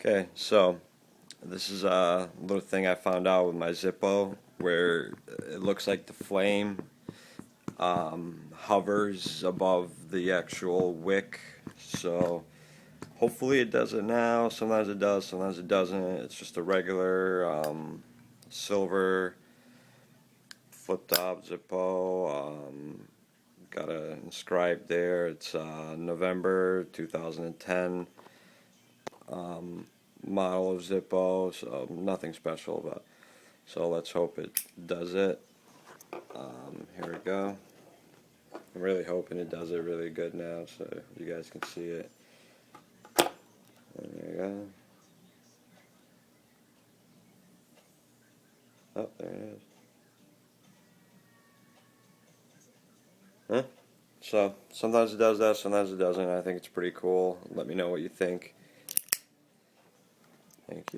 Okay, so this is a little thing I found out with my Zippo where it looks like the flame hovers above the actual wick. So hopefully it does it now. Sometimes it does, sometimes it doesn't. It's just a regular silver flip top Zippo. Got a inscribed there. It's November 2010. Model of Zippo, so nothing special, but so let's hope it does it. Here we go. I'm really hoping it does it really good now, so you guys can see it. And there you go. Oh, there it is. Huh? So sometimes it does that, sometimes it doesn't. I think it's pretty cool. Let me know what you think. Thank you.